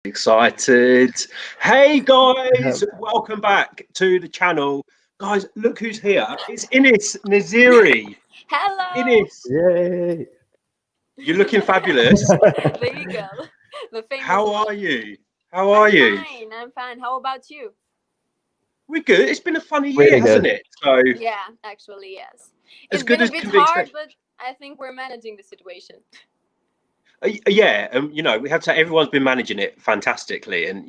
Excited. Hey guys, welcome back to the channel. Guys, look who's here. It's Inis Neziri. Hello. Inis. Yay. You're looking fabulous. There you go. The famous How one. are you? How are you? I'm fine. How about you? We're good. It's been a funny year, Really hasn't good. it? So Yeah, actually, yes. As It's good been a as bit can be hard, expected. but I think we're managing the situation. Yeah, we have to. Everyone's been managing it fantastically, and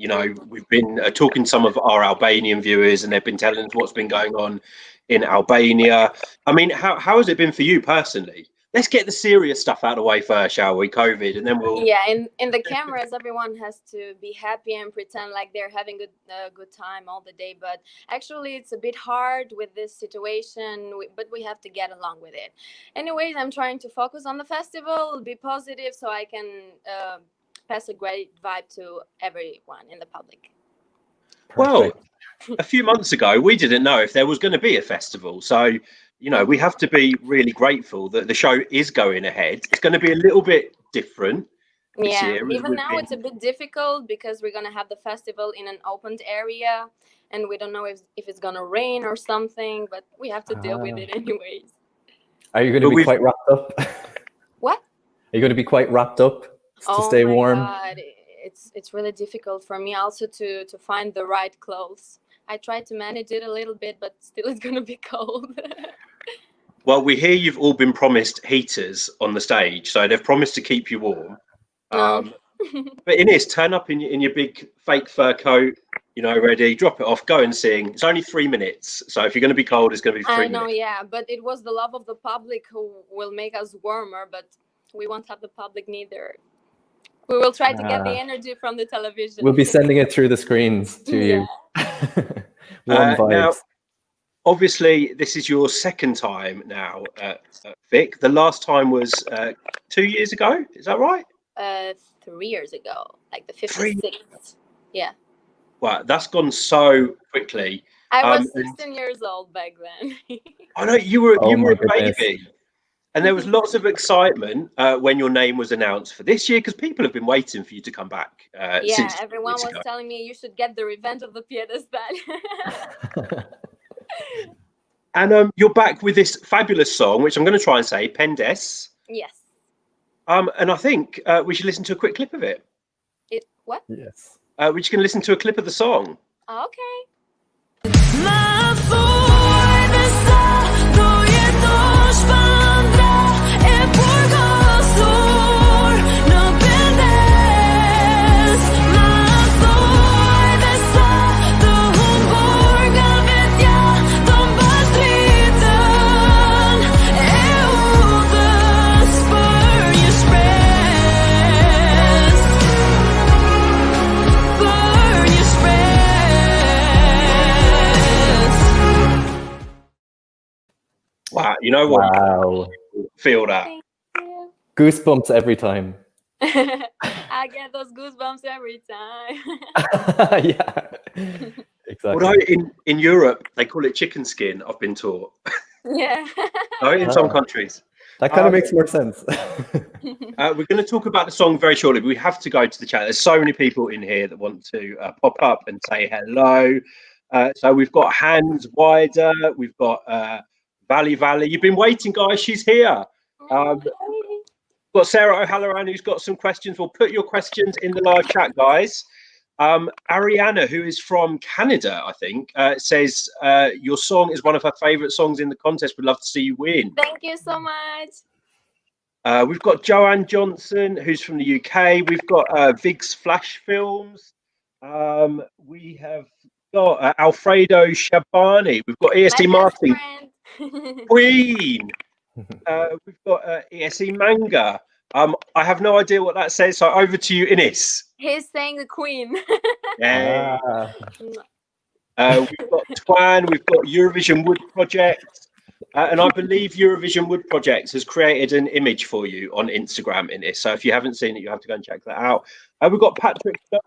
we've been talking to some of our Albanian viewers, and they've been telling us what's been going on in Albania. I mean, how has it been for you personally? Let's get the serious stuff out of the way first, shall we? COVID, and then we'll. Yeah, in the cameras, everyone has to be happy and pretend like they're having a good time all the day. But actually, it's a bit hard with this situation, but we have to get along with it. Anyways, I'm trying to focus on the festival, be positive, so I can pass a great vibe to everyone in the public. Well, a few months ago, we didn't know if there was going to be a festival. So, we have to be really grateful that the show is going ahead. It's going to be a little bit different this year. Even now it's a bit difficult because we're going to have the festival in an opened area and we don't know if it's going to rain or something, but we have to deal with it anyways. Are you going to be quite wrapped up? What? Are you going to be quite wrapped up to stay warm? God. It's really difficult for me also to find the right clothes. I try to manage it a little bit, but still it's going to be cold. Well, we hear you've all been promised heaters on the stage, so they've promised to keep you warm. But Inis, turn up in your big fake fur coat, ready, drop it off, go and sing. It's only 3 minutes, so if you're going to be cold, it's going to be 3 minutes. I know, yeah, but it was the love of the public who will make us warmer, but we won't have the public neither. We will try to get the energy from the television. We'll be sending it through the screens to you. Warm vibes. Now, obviously, this is your second time now at Vic. The last time was 2 years ago. Is that right? 3 years ago, like the 56th. Yeah. Wow, that's gone so quickly. I was 16 years old back then. I know you were a goodness. baby. And there was lots of excitement when your name was announced for this year because people have been waiting for you to come back. Yeah, everyone was telling me you should get the Revenge of the Pendesë. And you're back with this fabulous song, which I'm going to try and say, Pendesë. Yes. And I think we should listen to a quick clip of it. What? Yes. We're just going to listen to a clip of the song. Okay. Wow, you know what? Wow. Feel that. Goosebumps every time. I get those goosebumps every time. Yeah. Exactly. Although in Europe, they call it chicken skin, I've been taught. Yeah. In some countries. That kind of makes more sense. We're going to talk about the song very shortly, but we have to go to the chat. There's so many people in here that want to pop up and say hello. So we've got Hans Wider, we've got Valley. You've been waiting, guys. She's here. Got Sarah O'Halloran who's got some questions. We'll put your questions in the live chat, guys. Ariana, who is from Canada, I think, says your song is one of her favourite songs in the contest. We'd love to see you win. Thank you so much. We've got Joanne Johnson, who's from the UK. We've got Vig's Flash Films. We have got Alfredo Shabani. We've got ESC Martin. Queen. We've got ESC Manga. I have no idea what that says, so over to you, Inis. He's saying the Queen. Yeah. We've got Twan, we've got Eurovision Wood Project, and I believe Eurovision Wood Project has created an image for you on Instagram, Inis. So if you haven't seen it, you have to go and check that out. We've got Patrick. We've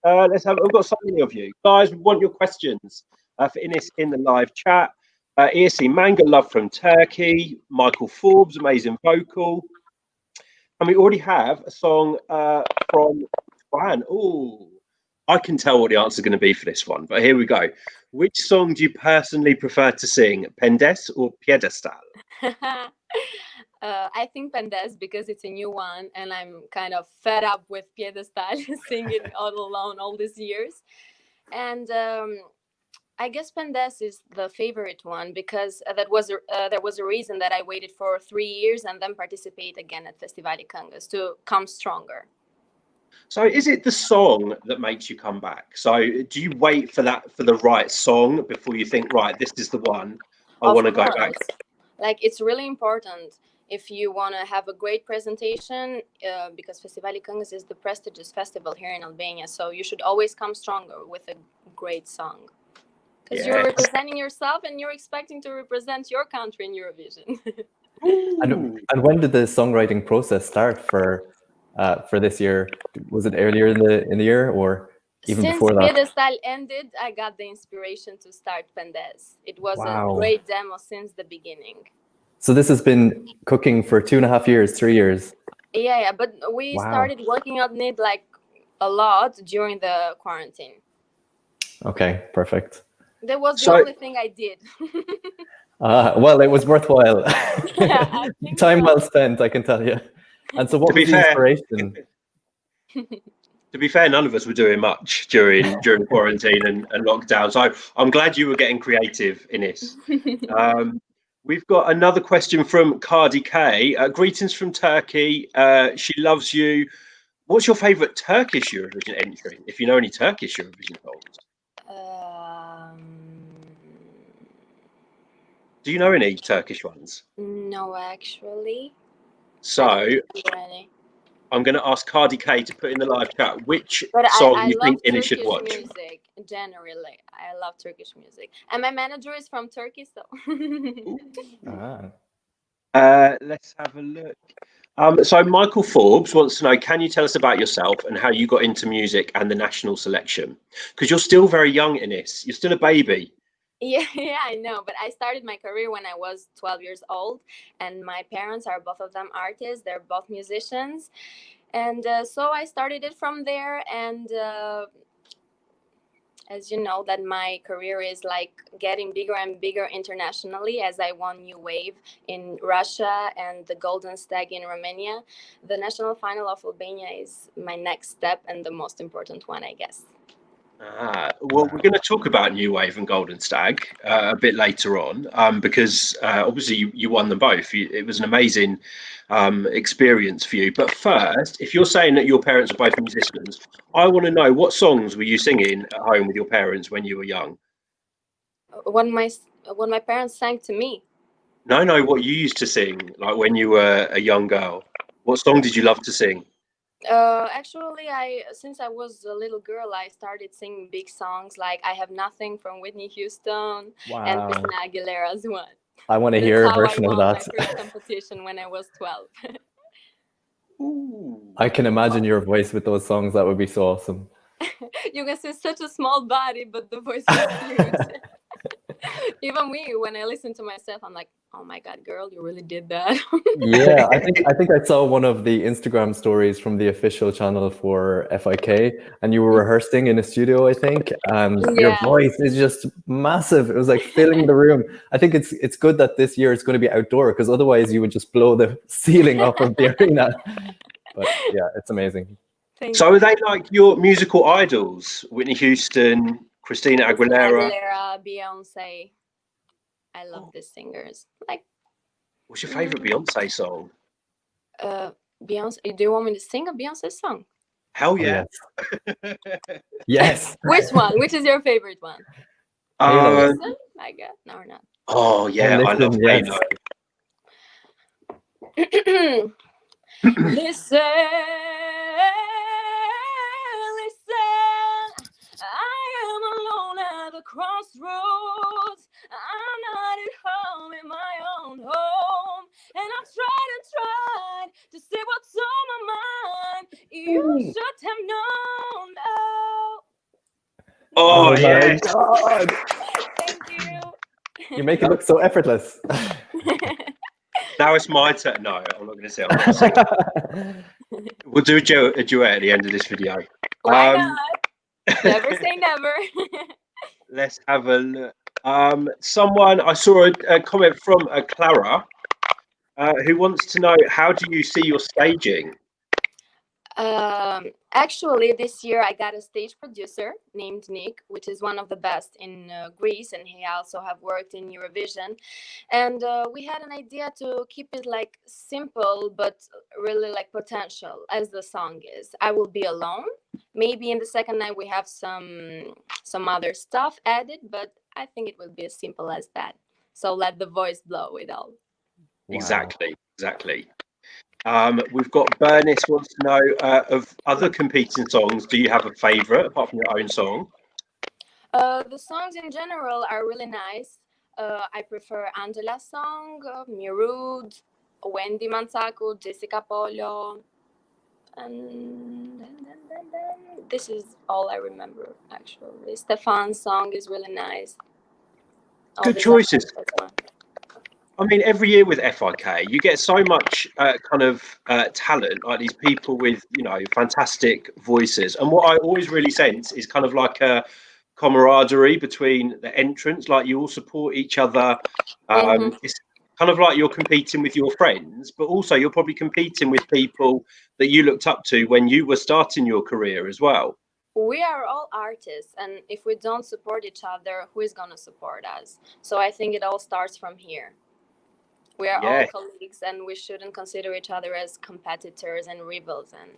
got so many of you guys. We want your questions for Inis in the live chat. ESC Manga, love from Turkey. Michael Forbes, amazing vocal. And we already have a song from fan. Oh, I can tell what the answer is going to be for this one, but here we go. Which song do you personally prefer to sing, Pendesë or Piedestal? I think Pendes because it's a new one, and I'm kind of fed up with Piedestal singing all alone all these years. And I guess Pendes is the favorite one because there was a reason that I waited for 3 years and then participate again at Festivali Këngës to come stronger. So is it the song that makes you come back? So do you wait for the right song before you think, right, this is the one I want to go back? Like, it's really important if you want to have a great presentation, because Festivali Këngës is the prestigious festival here in Albania. So you should always come stronger with a great song. Because you're representing yourself and you're expecting to represent your country in Eurovision. And when did the songwriting process start for this year? Was it earlier in the year or even before that? Since Piedestal ended, I got the inspiration to start Pendesë. It was a great demo since the beginning. So this has been cooking for 2.5 years, 3 years. Yeah, but we started working on it like a lot during the quarantine. Okay, perfect. That was the only thing I did. Well, it was worthwhile. Time well spent, I can tell you. And so what was the inspiration? To be fair, none of us were doing much during quarantine and lockdown. So I'm glad you were getting creative, Inis. We've got another question from Cardi K. Greetings from Turkey. She loves you. What's your favourite Turkish Eurovision entry, if you know any Turkish Eurovision songs? Do you know any Turkish ones? No, actually. So I'm going to ask Cardi K to put in the live chat which song you think Inis should watch. Music, generally. I love Turkish music. And my manager is from Turkey, so. Let's have a look. So Michael Forbes wants to know, can you tell us about yourself and how you got into music and the national selection? Because you're still very young, Inis. You're still a baby. Yeah, I know. But I started my career when I was 12 years old. And my parents are both of them artists. They're both musicians. And so I started it from there. And as you know, that my career is like getting bigger and bigger internationally as I won New Wave in Russia and the Golden Stag in Romania. The national final of Albania is my next step and the most important one, I guess. Well, we're going to talk about New Wave and Golden Stag a bit later on, because obviously you won them both. It was an amazing experience for you. But first, if you're saying that your parents are both musicians, I want to know, what songs were you singing at home with your parents when you were young? When my parents sang to me. No, what you used to sing, like when you were a young girl. What song did you love to sing? Actually, since I was a little girl, I started singing big songs like "I Have Nothing" from Whitney Houston and Christina Aguilera's one. I want to hear a version of that. My first competition when I was 12. I can imagine your voice with those songs. That would be so awesome. You can see such a small body, but the voice is huge. Even me, when I listen to myself, I'm like, oh my God, girl, you really did that. Yeah, I think I saw one of the Instagram stories from the official channel for FIK, and you were rehearsing in a studio, I think, and your voice is just massive. It was like filling the room. I think it's good that this year it's going to be outdoor, because otherwise you would just blow the ceiling off of the arena. But yeah, it's amazing. So are they like your musical idols? Whitney Houston, Christina Aguilera, Beyonce. I love these singers. Like, what's your favorite Beyonce song? Beyonce. Do you want me to sing a Beyonce song? Hell yeah! Yes. Which one? Which is your favorite one? Listen, I guess. No, or not. Oh yeah, I love Halo. Listen. Crossroads, I'm not at home in my own home, and I've tried to see what's on my mind. You should have known. Oh yeah, God. Thank you. You make it look so effortless. Now it's my turn. No, I'm not going to say. I'm not gonna sing. We'll do a duet at the end of this video. Why not? Never say never. Let's have a look. Someone, I saw a comment from Clara, who wants to know, how do you see your staging? Actually, this year I got a stage producer named Nick, which is one of the best in Greece, and he also have worked in Eurovision. And we had an idea to keep it like simple, but really like potential, as the song is. I will be alone. Maybe in the second night we have some other stuff added, but I think it will be as simple as that. So let the voice blow it all. Wow. Exactly. We've got Bernice wants to know, of other competing songs, do you have a favourite apart from your own song? The songs in general are really nice. I prefer Angela's song, Mirud, Wendy Manzaku, Jessica Polo, and then this is all I remember actually. Stefan's song is really nice. Good choices. I mean, every year with FIK, you get so much kind of talent, like these people with, you know, fantastic voices. And what I always really sense is kind of like a camaraderie between the entrants, like you all support each other. It's kind of like you're competing with your friends, but also you're probably competing with people that you looked up to when you were starting your career as well. We are all artists, and if we don't support each other, who is going to support us? So I think it all starts from here. We are all colleagues, and we shouldn't consider each other as competitors and rivals. And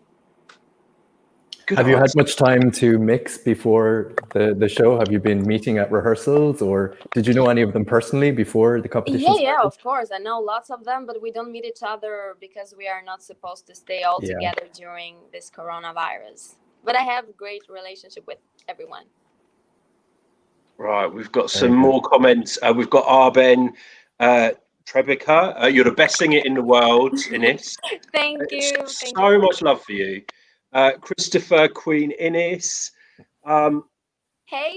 have you had much time to mix before the show? Have you been meeting at rehearsals, or did you know any of them personally before the competition? Yeah, of course. I know lots of them, but we don't meet each other because we are not supposed to stay all together during this coronavirus. But I have a great relationship with everyone. Right, we've got some more comments. We've got Arben Trebica. You're the best singer in the world, Inis. Thank you. So much love for you. Christopher Queen Inis. Hey.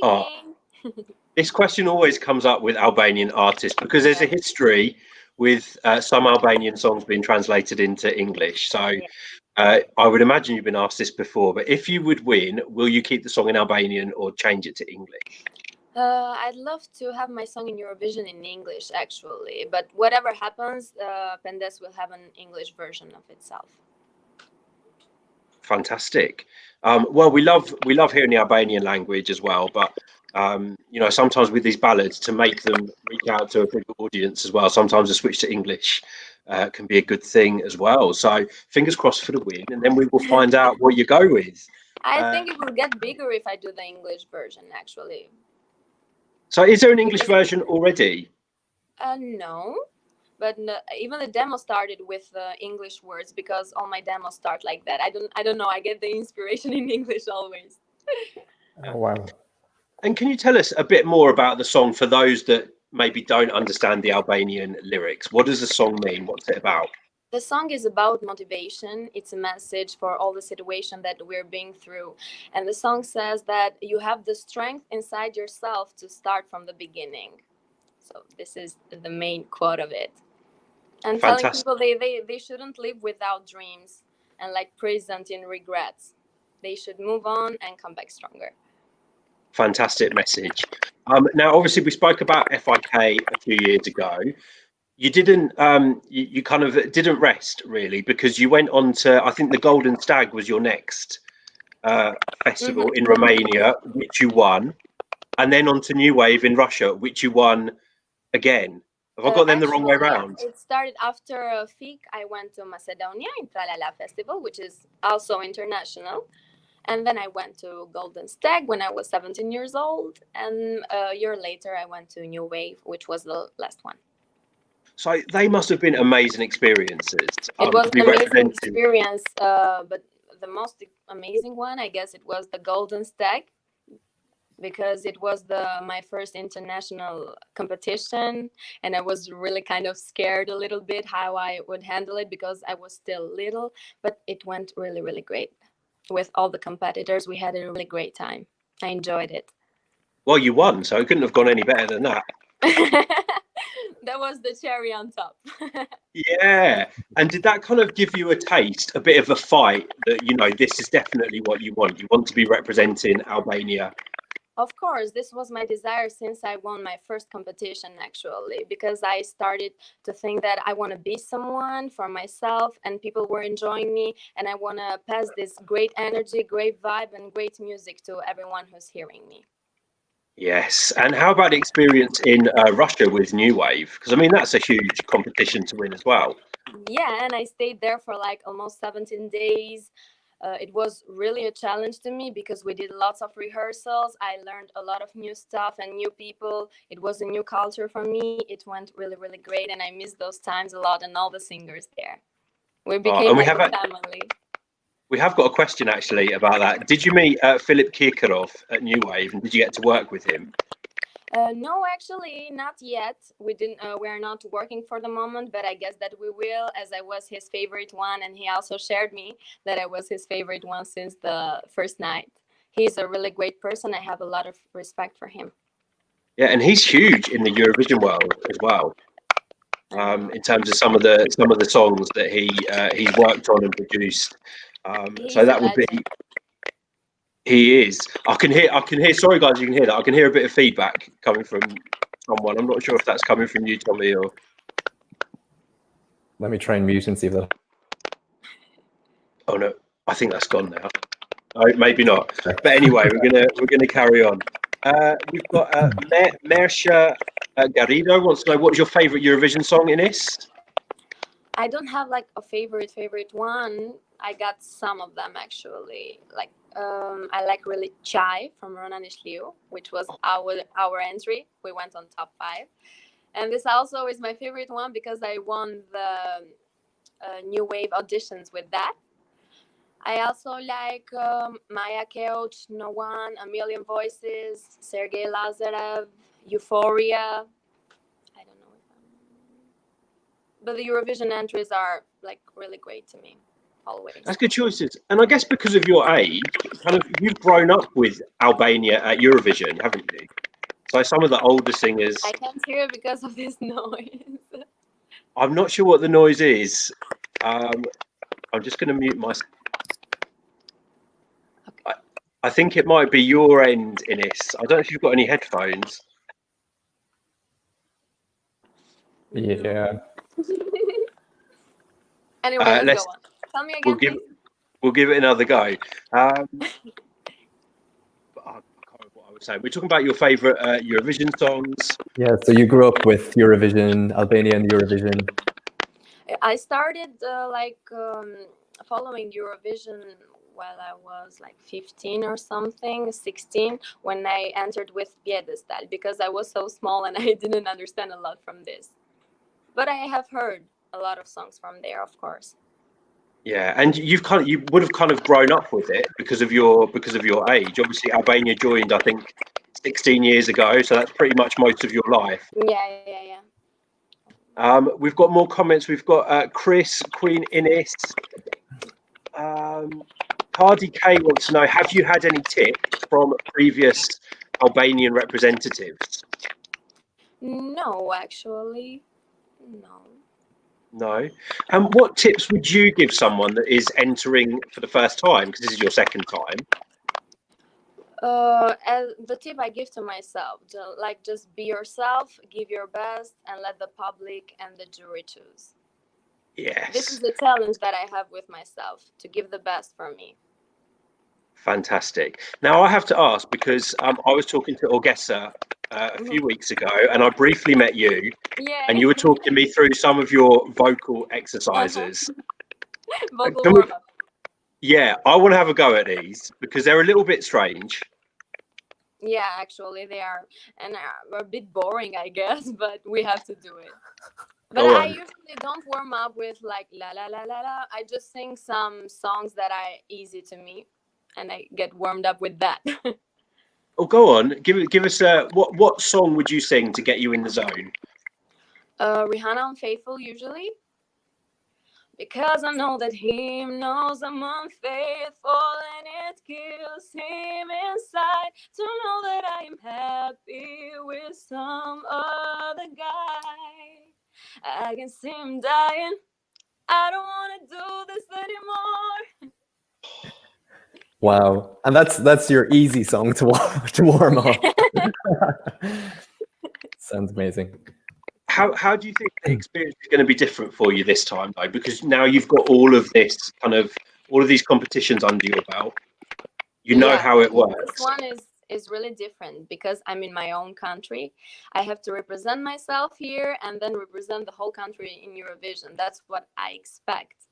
This question always comes up with Albanian artists because there's a history with some Albanian songs being translated into English. So I would imagine you've been asked this before, but if you would win, will you keep the song in Albanian or change it to English? I'd love to have my song in Eurovision in English, actually. But whatever happens, Pendes will have an English version of itself. Fantastic. Well, we love hearing the Albanian language as well, but you know, sometimes with these ballads, to make them reach out to a bigger audience as well, sometimes a switch to English can be a good thing as well. So fingers crossed for the win, and then we will find out what you go with. I think it will get bigger if I do the English version, actually. So is there an English version already? No, but even the demo started with English words because all my demos start like that. I don't know. I get the inspiration in English always. Oh, wow. And can you tell us a bit more about the song for those that maybe don't understand the Albanian lyrics? What does the song mean? What's it about? The song is about motivation. It's a message for all the situation that we're being through. And the song says that you have the strength inside yourself to start from the beginning. So this is the main quote of it. And Fantastic. telling people they shouldn't live without dreams and like present in regrets. They should move on and come back stronger. Fantastic message. Now, obviously, we spoke about FIK a few years ago. You didn't, you kind of didn't rest really, because you went on to, I think the Golden Stag was your next festival in Romania, which you won, and then on to New Wave in Russia, which you won again. Have I got them the wrong way around? It started after FIK. I went to Macedonia in Tralala Festival, which is also international. And then I went to Golden Stag when I was 17 years old. And a year later, I went to New Wave, which was the last one. So they must have been amazing experiences. It was an amazing experience, but the most amazing one, I guess, it was the Golden Stag, because it was my first international competition, and I was really kind of scared a little bit how I would handle it because I was still little, but it went really, really great. With all the competitors, we had a really great time. I enjoyed it. Well, you won, so it couldn't have gone any better than that. That was the cherry on top. Yeah. And did that kind of give you a taste, a bit of a fight that, you know, this is definitely what you want? You want to be representing Albania? Of course, this was my desire since I won my first competition, actually, because I started to think that I want to be someone for myself and people were enjoying me. And I want to pass this great energy, great vibe, and great music to everyone who's hearing me. Yes. And how about the experience in Russia with New Wave? Because I mean, that's a huge competition to win as well. Yeah, and I stayed there for like almost 17 days. It was really a challenge to me because we did lots of rehearsals. I learned a lot of new stuff and new people. It was a new culture for me. It went really, really great, and I miss those times a lot and all the singers there. We became And like a family. we have got a question actually about that. Did you meet Philip Kirkorov at New Wave, and did you get to work with him? No, actually, not yet. We didn't. We are not working for the moment, but I guess that we will, as I was his favorite one, and he also shared me that I was his favorite one since the first night. He's a really great person. I have a lot of respect for him. Yeah, and he's huge in the Eurovision world as well. In terms of some of the songs that he's worked on and produced. So that would be. He is. I can hear. Sorry, guys, you can hear that. I can hear a bit of feedback coming from someone. I'm not sure if that's coming from you, Tommy, or. Let me try and mute and see if that. Oh no, I think that's gone now. Oh, maybe not. But anyway, we're gonna carry on. We've got Mersha Garrido wants to know, what's your favourite Eurovision song, Inis? I don't have like a favorite one. I got some of them actually. Like I like really Chai from Ronan Ishliu, which was our entry. We went on top 5, and this also is my favorite one because I won the New Wave auditions with that. I also like Maya Keoch, No One, A Million Voices, Sergei Lazarev, Euphoria. I don't know if but the Eurovision entries are like really great to me, always. That's good choices. And I guess because of your age, kind of you've grown up with Albania at Eurovision, haven't you? So some of the older singers. I can't hear because of this noise. I'm not sure what the noise is. I'm just going to mute myself. Okay. I think it might be your end, Inis. I don't know if you've got any headphones. Yeah. Anyway, let's go on. Tell me again, please. We'll give it another go. I can't remember what I was saying. We're talking about your favourite Eurovision songs. Yeah, so you grew up with Eurovision, Albania and Eurovision. I started following Eurovision while I was like 15 or something, 16, when I entered with Pendesë, because I was so small and I didn't understand a lot from this. But I have heard a lot of songs from there, of course. Yeah, and you would have kind of grown up with it because of your age. Obviously, Albania joined, I think, 16 years ago, so that's pretty much most of your life. Yeah. We've got more comments. We've got Chris, Queen Inis. Hardy K wants to know, have you had any tips from previous Albanian representatives? No, actually, no. No. And what tips would you give someone that is entering for the first time, because this is your second time? As the tip I give to myself, just be yourself, give your best, and let the public and the jury choose. Yes. This is the challenge that I have with myself, to give the best for me. Fantastic. Now I have to ask, because I was talking to Orgessa a few weeks ago, and I briefly met you, and you were talking me through some of your vocal exercises. Vocal warm-up. Yeah, I want to have a go at these because they're a little bit strange. Yeah, actually they are, and a bit boring, I guess, but we have to do it. But I usually don't warm up with like la la la la la. I just sing some songs that are easy to me, and I get warmed up with that. Oh, go on. Give us what song would you sing to get you in the zone? Rihanna, Unfaithful, usually. Because I know that he knows I'm unfaithful, and it kills him inside to know that I am happy with some other guy. I can see him dying. I don't want to do this anymore. Wow, and that's your easy song to warm up. Sounds amazing. How do you think the experience is going to be different for you this time, though? Because now you've got all of these competitions under your belt. You know how it works. This one is really different because I'm in my own country. I have to represent myself here and then represent the whole country in Eurovision. That's what I expect.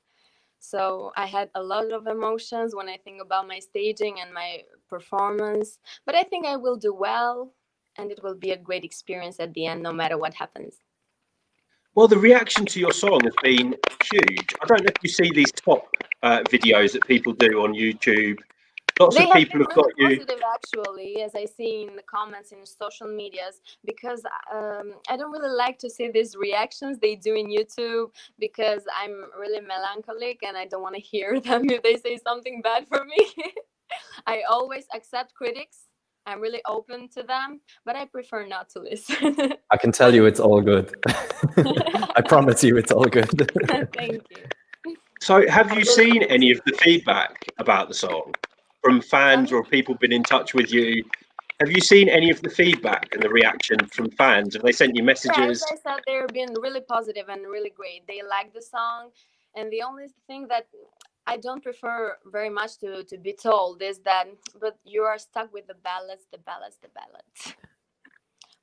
So I had a lot of emotions when I think about my staging and my performance, but I think I will do well and it will be a great experience at the end, no matter what happens. Well, the reaction to your song has been huge. I don't know if you see these top videos that people do on YouTube. Lots of people have got you. Positive, actually, as I see in the comments in social medias, because I don't really like to see these reactions they do in YouTube because I'm really melancholic and I don't want to hear them if they say something bad for me. I always accept critics. I'm really open to them, but I prefer not to listen. I can tell you it's all good. I promise you it's all good. Thank you. So have you seen any of the feedback about the song from fans, or have people been in touch with you? Have you seen any of the feedback and the reaction from fans? Have they sent you messages? Yeah, as I said, they've been really positive and really great. They like the song. And the only thing that I don't prefer very much to be told is that, but you are stuck with the ballads.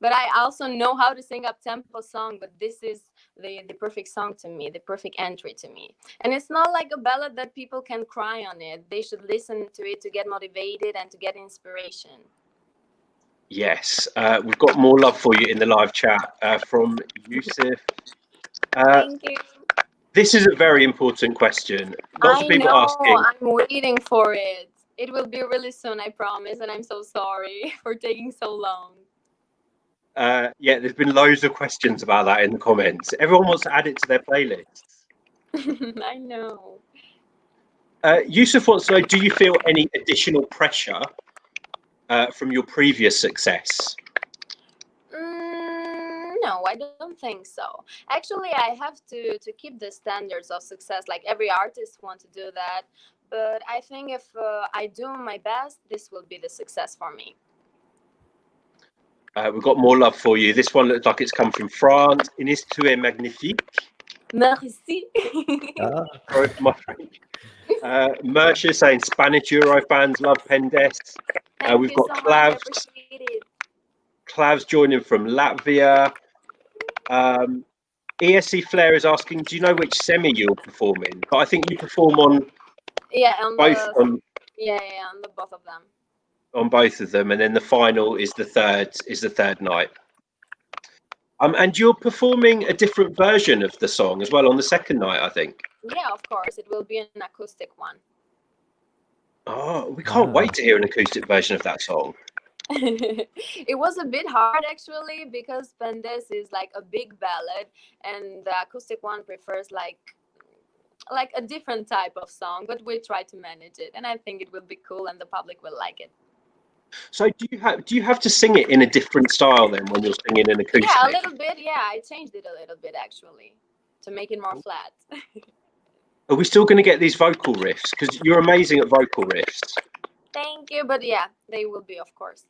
But I also know how to sing up-tempo song, but this is the perfect song to me, the perfect entry to me. And it's not like a ballad that people can cry on it. They should listen to it to get motivated and to get inspiration. Yes, we've got more love for you in the live chat from Yusuf. Thank you. This is a very important question. Lots of people asking. I'm waiting for it. It will be really soon, I promise. And I'm so sorry for taking so long. Yeah, there's been loads of questions about that in the comments. Everyone wants to add it to their playlists. I know. Yusuf wants to know, do you feel any additional pressure from your previous success? No, I don't think so. Actually, I have to keep the standards of success. Like every artist wants to do that. But I think if I do my best, this will be the success for me. We've got more love for you. This one looks like it's come from France. Inis, tu es magnifique. Merci. Sorry for my French. Mersha saying Spanish Euro fans love Pendesë. We've got Clavs joining from Latvia. ESC Flair is asking, do you know which semi you'll perform in? But I think you perform on both. On the both of them. On both of them, and then the final is the third night. And you're performing a different version of the song as well on the second night, I think. Yeah, of course, it will be an acoustic one. Oh, we can't wait to hear an acoustic version of that song. It was a bit hard actually because Pendesë is like a big ballad, and the acoustic one prefers like a different type of song. But we try to manage it, and I think it will be cool, and the public will like it. So do you have to sing it in a different style then when you're singing an acoustic? Yeah, a little bit. Yeah, I changed it a little bit actually to make it more flat. Are we still going to get these vocal riffs? Because you're amazing at vocal riffs. Thank you, but yeah, they will be, of course.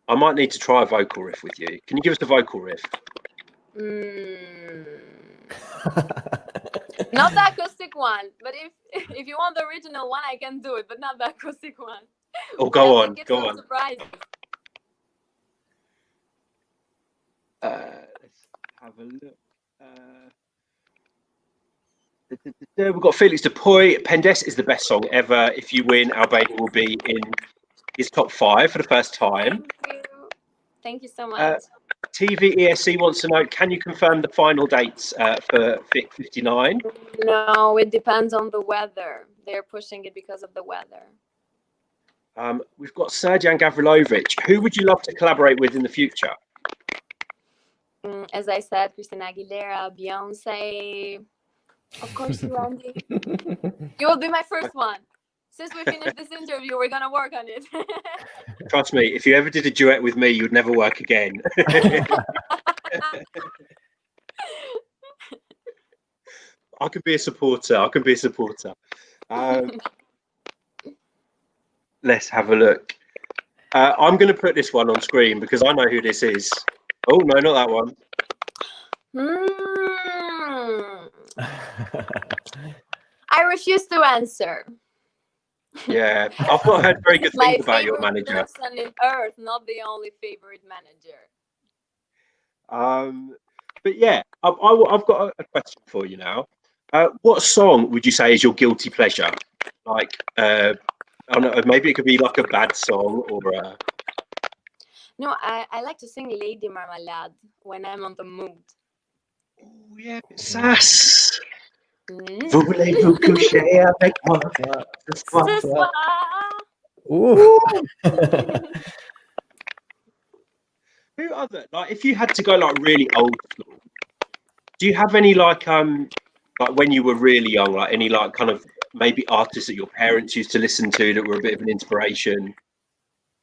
I might need to try a vocal riff with you. Can you give us a vocal riff? Not the acoustic one, but if you want the original one, I can do it, but not the acoustic one. Oh, go on. Surprises. Let's have a look. We've got Felix de Puy. Pendesë is the best song ever. If you win, Albania will be in his top 5 for the first time. Thank you so much. TV ESC wants to know, can you confirm the final dates for Fit 59? No, it depends on the weather. They're pushing it because of the weather. We've got Serjan Gavrilovic. Who would you love to collaborate with in the future? As I said, Christina Aguilera, Beyonce, of course, you, Andy. You will be my first one. Since we finished this interview, we're going to work on it. Trust me, if you ever did a duet with me, you'd never work again. I can be a supporter. I can be a supporter. Let's have a look. I'm going to put this one on screen because I know who this is. Oh, no, not that one. I refuse to answer. Yeah, I've not heard very good things about your My manager. favorite person in Earth, not the only favorite manager. But yeah, I've got a question for you now. What song would you say is your guilty pleasure? Like, I don't know, maybe it could be like a bad song or a... No, I like to sing Lady Marmalade when I'm on the mood. Oh yeah, sass. Voulez-vous coucher avec moi ce soir? Ooh. Who other, like, if you had to go like really old school, do you have any like when you were really young, like any like kind of maybe artists that your parents used to listen to that were a bit of an inspiration?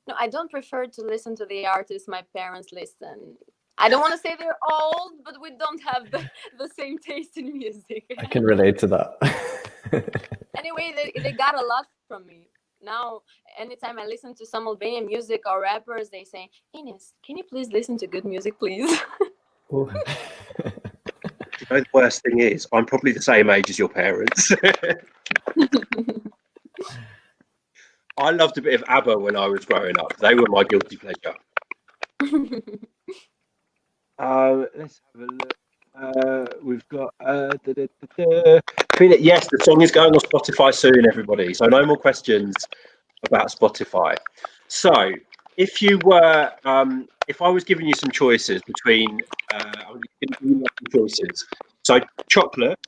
No, I don't prefer to listen to the artists my parents listen. I don't want to say they're old, but we don't have the same taste in music. I can relate to that. Anyway, they got a lot from me. Now, anytime I listen to some Albanian music or rappers, they say, Ines, can you please listen to good music, please? You know, the worst thing is, I'm probably the same age as your parents. I loved a bit of ABBA when I was growing up. They were my guilty pleasure. Let's have a look. We've got yes, the song is going on Spotify soon, everybody. So no more questions about Spotify. So if you were, if I was giving you some choices between, I'm giving you some choices. So chocolate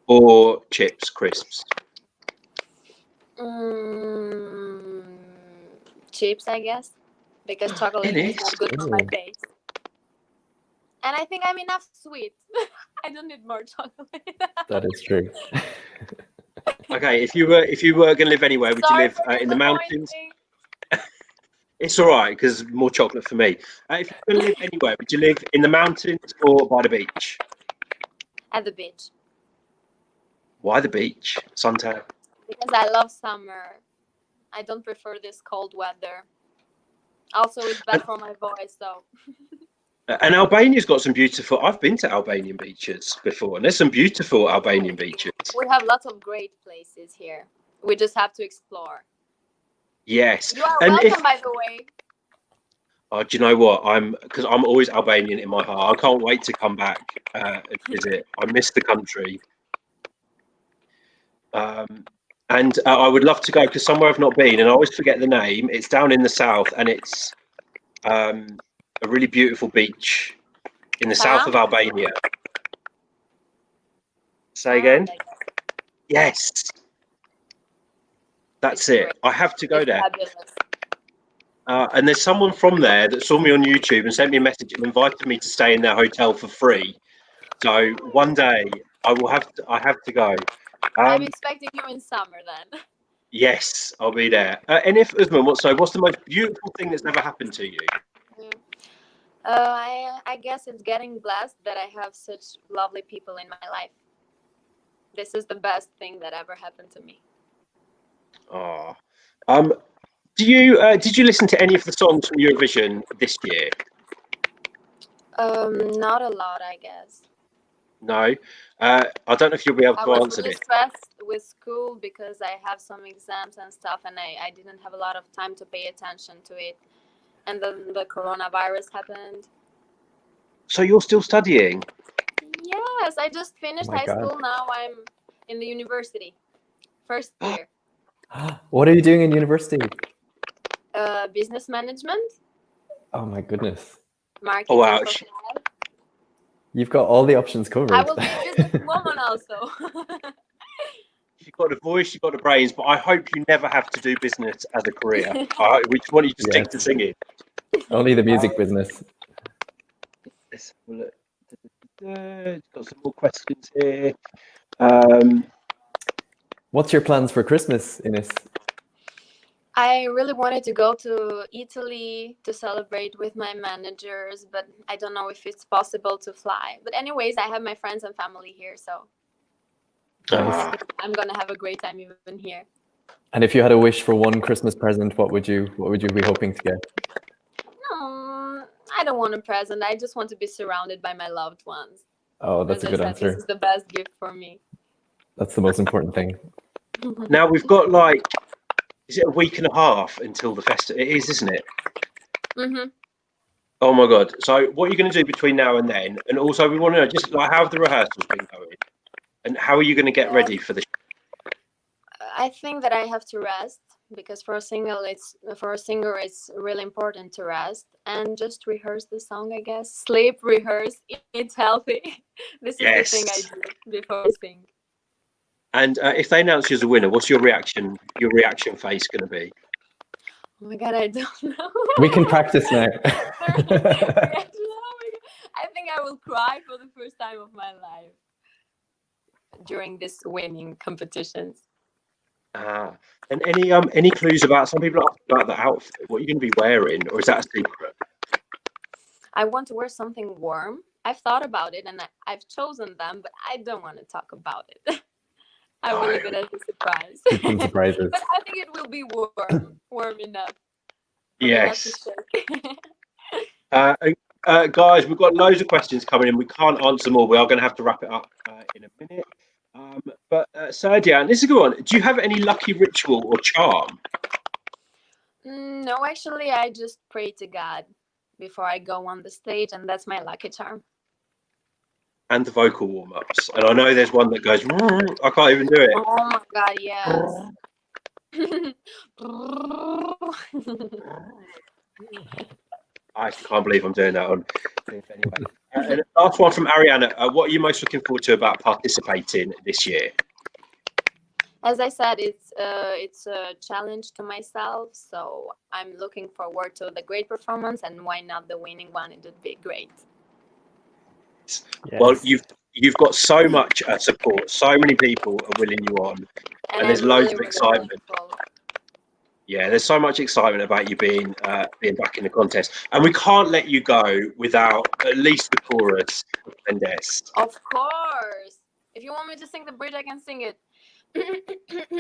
or chips, crisps. Chips, I guess, because chocolate is not good for my face. And I think I'm enough sweet. I don't need more chocolate. That is true. Okay, if you were going to live anywhere, would you live in the mountains? It's all right because more chocolate for me. If you were going to live anywhere, would you live in the mountains or by the beach? At the beach. Why the beach? Suntan? Because I love summer. I don't prefer this cold weather. Also, it's bad for my voice, so. And Albania's got some beautiful... I've been to Albanian beaches before, and there's some beautiful Albanian beaches. We have lots of great places here. We just have to explore. Yes. You are welcome, by the way. Oh, do you know what? Because I'm always Albanian in my heart. I can't wait to come back and visit. I miss the country. And I would love to go because somewhere I've not been, and I always forget the name. It's down in the south, and it's a really beautiful beach in the south of Albania. Say again? Yes. That's it. I have to go there. And there's someone from there that saw me on YouTube and sent me a message and invited me to stay in their hotel for free. So one day I have to go. I'm expecting you in summer then. Yes, I'll be there. And if Usman, what's the most beautiful thing that's ever happened to you? I guess it's getting blessed that I have such lovely people in my life. This is the best thing that ever happened to me. Oh, did you listen to any of the songs from Eurovision this year? Not a lot, I guess. No, I don't know if you'll be able to answer this. I was really stressed with school because I have some exams and stuff, and I didn't have a lot of time to pay attention to it. And then the coronavirus happened. So you're still studying? Yes, I just finished high school. Now I'm in the university, first year. What are you doing in university? Business management. Oh my goodness. Marketing. Oh wow. You've got all the options covered. I will be a businesswoman also. You've got the voice, you've got the brains, but I hope you never have to do business as a career. We just want you to stick to singing. Only the music business. Let's have a look. Got some more questions here. What's your plans for Christmas, Inis? I really wanted to go to Italy to celebrate with my managers, but I don't know if it's possible to fly. But anyways, I have my friends and family here, so I'm gonna have a great time even here. And if you had a wish for one Christmas present, what would you be hoping to get? I don't want a present. I just want to be surrounded by my loved ones. Oh, that's a good answer. This is the best gift for me. That's the most important thing. Now we've got like, is it a week and a half until the festival? It is, isn't it? Mm-hmm. Oh my God. So what are you going to do between now and then? And also we want to know just like how have the rehearsals been going? And how are you going to get ready for the show? I think that I have to rest because for a singer it's really important to rest and just rehearse the song, I guess. Sleep, rehearse, eat healthy. This is the thing I do before I sing. And if they announce you as a winner, what's your reaction face going to be? Oh my God, I don't know. We can practice now. I think I will cry for the first time of my life during this winning competitions. And any clues about, some people ask about the outfit, what you're going to be wearing, or is that a secret? I want to wear something warm. I've thought about it and I've chosen them, but I don't want to talk about it. I will leave it as a surprise. Some surprises. But I think it will be warm enough. Yes. Guys, we've got loads of questions coming in. We can't answer them all. We are going to have to wrap it up in a minute. But Sadia, and this is a good one. Do you have any lucky ritual or charm? No, actually, I just pray to God before I go on the stage, and that's my lucky charm. And the vocal warm-ups. And I know there's one that goes, I can't even do it. Oh my God, yes. I can't believe I'm doing that on. Anyway. And last one from Ariana. What are you most looking forward to about participating this year? As I said, it's a challenge to myself, so I'm looking forward to the great performance, and why not the winning one? It would be great. Yes. Well, you've got so much support. So many people are willing you on, and there's loads of excitement. Yeah, there's so much excitement about you being back in the contest, and we can't let you go without at least the chorus of Pendesë. Of course. If you want me to sing the bridge, I can sing it.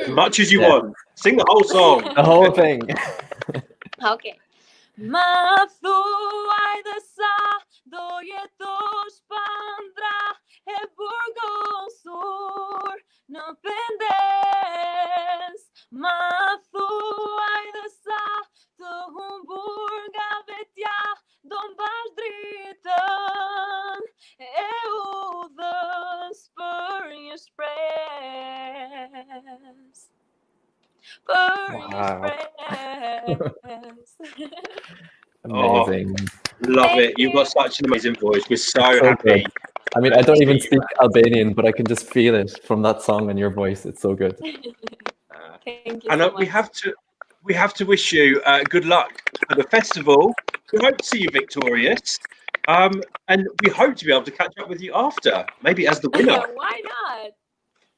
As much as you want. Sing the whole song. The whole thing. Okay. Ma thuaj dhe sa do jetosh pandra e burgosur në Pendes. Ma thuaj dhe sa të humbur nga vetja do mbash dritën e udhës për një shpresë. Amazing. Love it. You've got such an amazing voice. We're so happy. Good. I mean, I don't even speak Albanian, but I can just feel it from that song and your voice. It's so good. Thank you and so much. we have to wish you good luck for the festival. We hope to see you victorious. And we hope to be able to catch up with you after, maybe as the winner. Why not?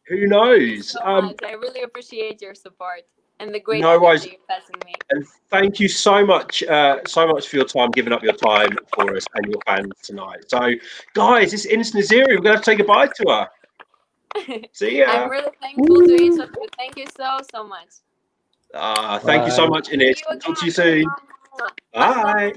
Who knows? So much. I really appreciate your support and the great no worries. energy you're passing me. And thank you so much for your time, giving up your time for us and your fans tonight. So, guys, this is Inis Neziri. We're going to have to say goodbye to her. See ya. I'm really thankful to each of you. Thank you so much. Thank you so much, Inis. Talk to you soon. Bye.